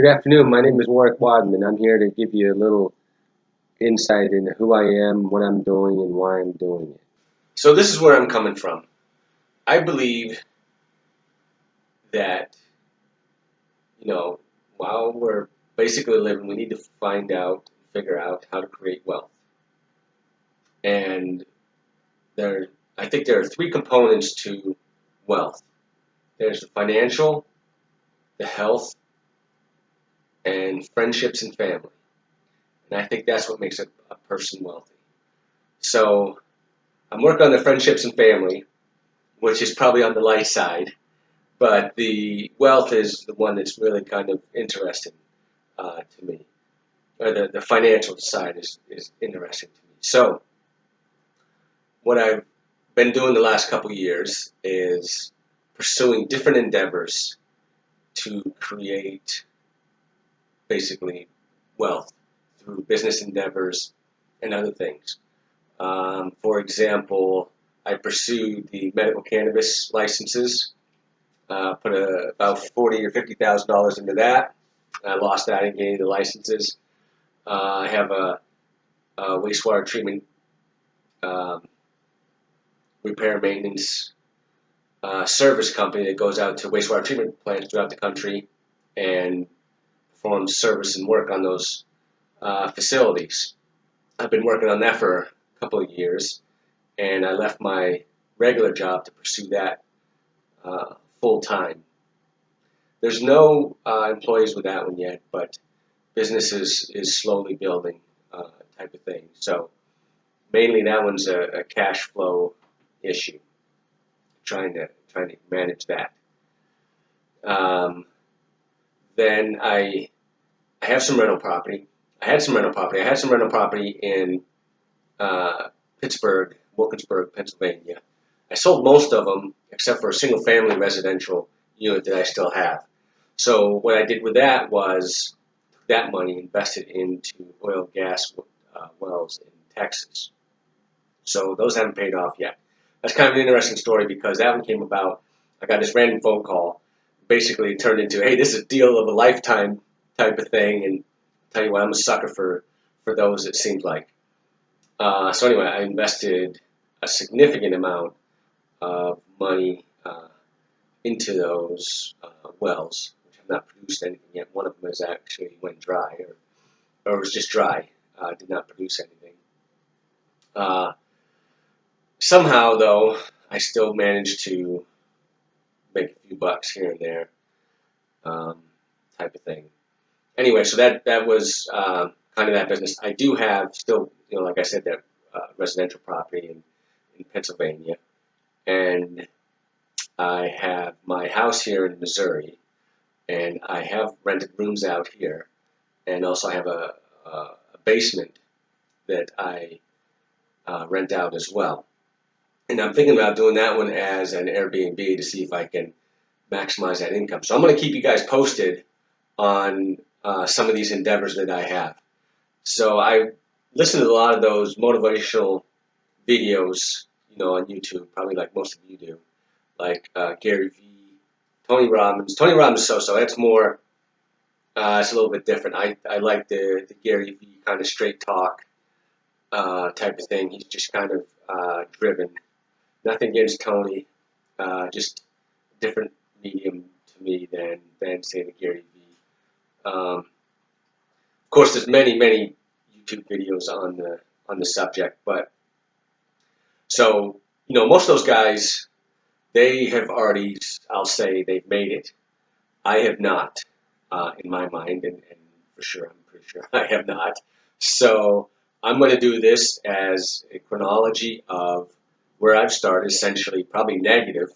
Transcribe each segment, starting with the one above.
Good afternoon. My name is Warwick Wadman. I'm here to give you a little insight into who I am, what I'm doing, and why I'm doing it. So this is where I'm coming from. I believe that, while we're basically living, we need to figure out how to create wealth. And I think there are three components to wealth. There's the financial, the health, and friendships and family. And I think that's what makes a person wealthy. So I'm working on the friendships and family, which is probably on the light side, but the wealth is the one that's really kind of interesting to me, or the financial side is interesting to me. So what I've been doing the last couple years is pursuing different endeavors to create basically wealth through business endeavors and other things. For example, I pursued the medical cannabis licenses. Put about $40,000 or $50,000 into that. I lost that in getting the licenses. I have a wastewater treatment um, repair maintenance service company that goes out to wastewater treatment plants throughout the country and performs service and work on those facilities. I've been working on that for a couple of years, and I left my regular job to pursue that full time. There's no employees with that one yet, but business is slowly building type of thing. So mainly that one's a cash flow issue, trying to manage that. Um, then I have some rental property. I had some rental property. I had some rental property in Pittsburgh, Wilkinsburg, Pennsylvania. I sold most of them except for a single family residential unit that I still have. So what I did with that was that money invested into oil and gas wells in Texas. So those haven't paid off yet. That's kind of an interesting story because that one came about. I got this random phone call. Basically, it turned into, hey, this is a deal of a lifetime type of thing. And I'll tell you what, I'm a sucker for those, it seems like. So anyway, I invested a significant amount of money into those wells, which have not produced anything yet. One of them has actually went dry, or was just dry, did not produce anything. Uh, Somehow, though, I still managed to make a few bucks here and there, type of thing. Anyway, so that was kind of that business. I do have still, like I said, that residential property in Pennsylvania, and I have my house here in Missouri, and I have rented rooms out here, and also I have a basement that I rent out as well. And I'm thinking about doing that one as an Airbnb to see if I can maximize that income. So I'm going to keep you guys posted on some of these endeavors that I have. So I listen to a lot of those motivational videos, on YouTube, probably like most of you do, like Gary Vee, Tony Robbins. Tony Robbins so. That's more, it's a little bit different. I like the Gary Vee kind of straight talk type of thing. He's just kind of driven. Nothing against Tony, just different medium to me than say the Gary Vee. Of course, there's many YouTube videos on the subject, but so most of those guys, they have already, I'll say, they've made it. I have not, in my mind, and for sure, I'm pretty sure I have not. So I'm going to do this as a chronology of where I've started, essentially probably negative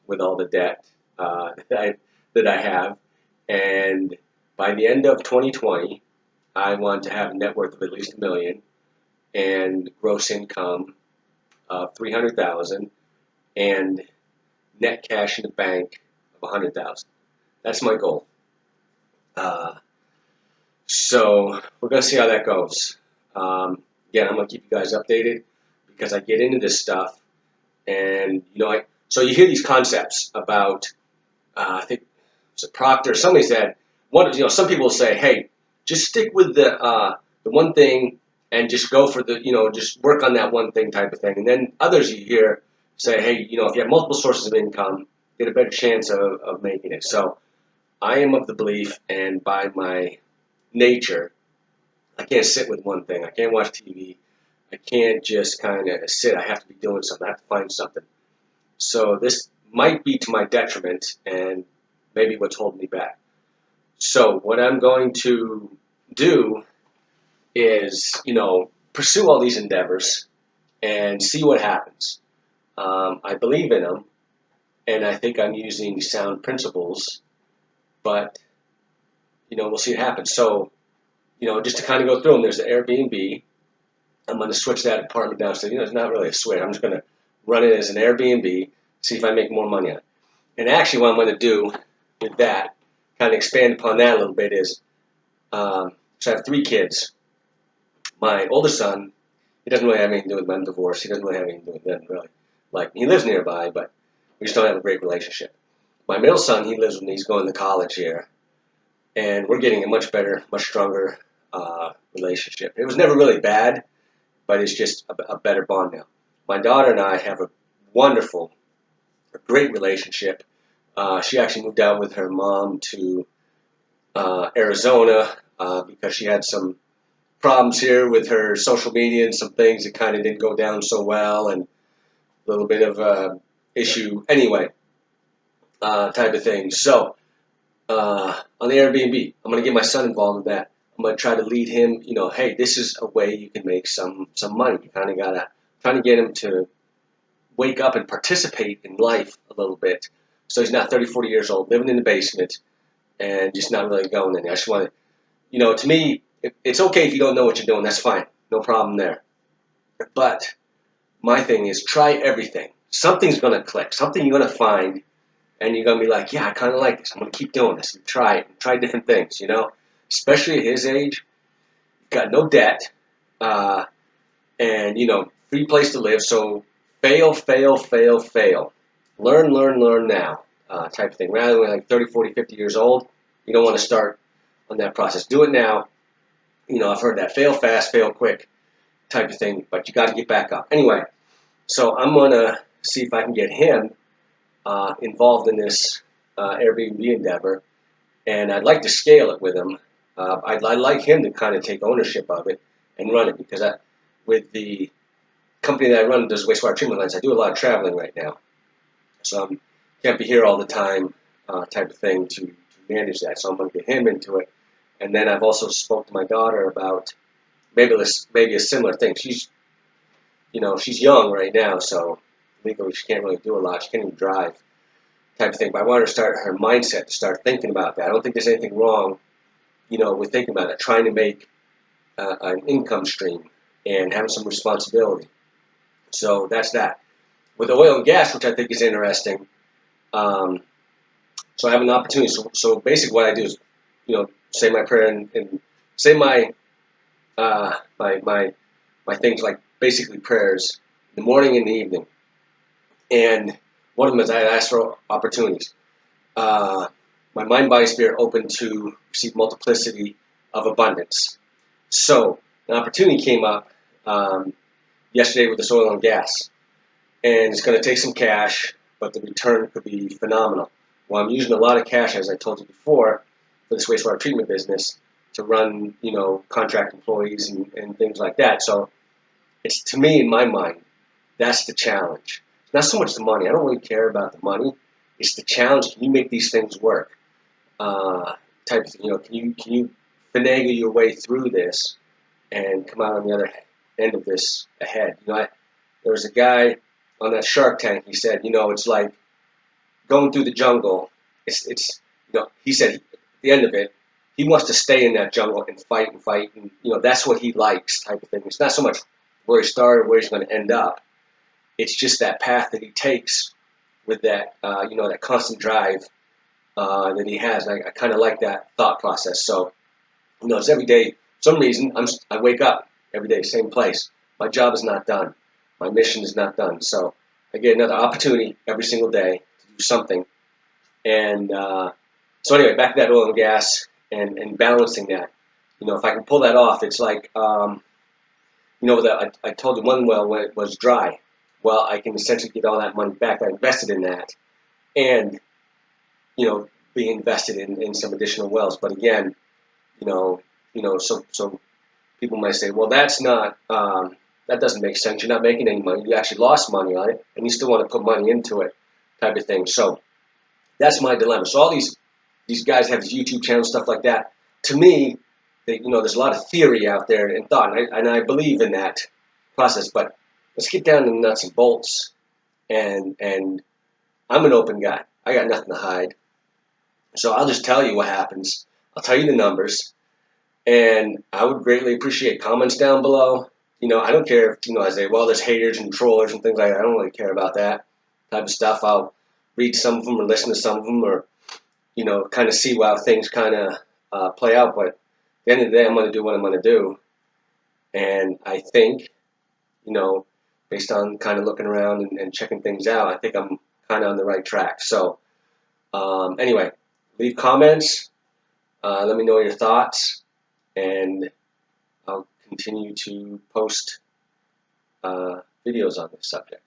with all the debt that I have, and by the end of 2020, I want to have a net worth of at least $1 million and gross income of 300,000 and net cash in the bank of 100,000. That's my goal. So we're going to see how that goes. Again, I'm going to keep you guys updated because I get into this stuff, and so you hear these concepts about I think it's a Proctor. Somebody said some people say, hey, just stick with the one thing and just go for just work on that one thing type of thing. And then others you hear say, hey, if you have multiple sources of income, you get a better chance of making it. So I am of the belief, and by my nature, I can't sit with one thing. I can't watch TV. I can't just kind of sit. I have to be doing something. I have to find something. So this might be to my detriment and maybe what's holding me back. So what I'm going to do is, pursue all these endeavors and see what happens. I believe in them, and I think I'm using sound principles, but, we'll see what happens. So, just to kind of go through them, there's the Airbnb. I'm going to switch that apartment downstairs. It's not really a switch. I'm just going to run it as an Airbnb, see if I make more money on it. And actually what I'm going to do with that, kind of expand upon that a little bit, is so I have 3 kids. My older son, he doesn't really have anything to do with my divorce. He doesn't really have anything to do with them, really. Like, he lives nearby, but we just don't have a great relationship. My middle son, he lives with me. He's going to college here. And we're getting a much better, much stronger relationship. It was never really bad, but it's just a better bond now. My daughter and I have a wonderful, a great relationship. She actually moved out with her mom to Arizona because she had some problems here with her social media and some things that kind of didn't go down so well, and a little bit of issue anyway, type of thing. So on the Airbnb, I'm going to get my son involved in that. I'm going to try to lead him, hey, this is a way you can make some money. You kind of got to trying to get him to wake up and participate in life a little bit. So he's not 30, 40 years old, living in the basement, and just not really going in. I just want to, to me, it's okay if you don't know what you're doing. That's fine. No problem there. But my thing is try everything. Something's going to click. Something you're going to find, and you're going to be like, yeah, I kind of like this. I'm going to keep doing this and try it. Try different things, Especially at his age, you've got no debt, and, free place to live. So fail, fail, fail, fail. Learn now, type of thing. Rather than like 30, 40, 50 years old, you don't want to start on that process. Do it now. I've heard that fail fast, fail quick type of thing, but you got to get back up. Anyway, so I'm going to see if I can get him involved in this Airbnb endeavor, and I'd like to scale it with him. I'd like him to kind of take ownership of it and run it, because with the company that I run does wastewater treatment lines, I do a lot of traveling right now. So I can't be here all the time, type of thing to manage that. So I'm going to get him into it. And then I've also spoke to my daughter about maybe a similar thing. She's young right now, so legally she can't really do a lot. She can't even drive, type of thing. But I want her to start her mindset to start thinking about that. I don't think there's anything wrong, with thinking about it, trying to make an income stream and having some responsibility. So that's that. With oil and gas, which I think is interesting, so I have an opportunity. So basically what I do is, say my prayer and say my my things, like basically prayers in the morning and the evening. And one of them is I ask for opportunities. My mind, body, spirit open to receive multiplicity of abundance. So an opportunity came up yesterday with this oil and gas, and it's going to take some cash, but the return could be phenomenal. Well, I'm using a lot of cash, as I told you before, for this wastewater treatment business to run, contract employees and things like that. So it's, to me, in my mind, that's the challenge. It's not so much the money. I don't really care about the money. It's the challenge. Can you make these things work? Type of thing. Can you finagle your way through this and come out on the other end of this ahead? There was a guy on that Shark Tank. He said, it's like going through the jungle. He said at the end of it, he wants to stay in that jungle and fight, and that's what he likes, type of thing. It's not so much where he started, where he's going to end up. It's just that path that he takes with that, that constant drive that he has. I kind of like that thought process. So, it's every day. For some reason, I wake up every day, same place. My job is not done. My mission is not done. So I get another opportunity every single day to do something. And so anyway, back to that oil and gas. and balancing that. If I can pull that off, it's like, that I told you one well when it was dry. Well, I can essentially get all that money back. I invested in that, and be invested in some additional wells. But again, so people might say, well, that's not that doesn't make sense. You're not making any money. You actually lost money on it, and you still want to put money into it, type of thing. So that's my dilemma. So all these guys have these YouTube channels, stuff like that. To me, there's a lot of theory out there and thought, and I believe in that process. But let's get down to the nuts and bolts. And I'm an open guy. I got nothing to hide. So I'll just tell you what happens. I'll tell you the numbers, and I would greatly appreciate comments down below. I don't care if I say, well, there's haters and trollers and things like that. I don't really care about that type of stuff. I'll read some of them or listen to some of them, or kind of see how things kind of play out. But at the end of the day, I'm going to do what I'm going to do, and I think, based on kind of looking around and checking things out, I think I'm kind of on the right track. So anyway, leave comments. Let me know your thoughts, and I'll continue to post videos on this subject.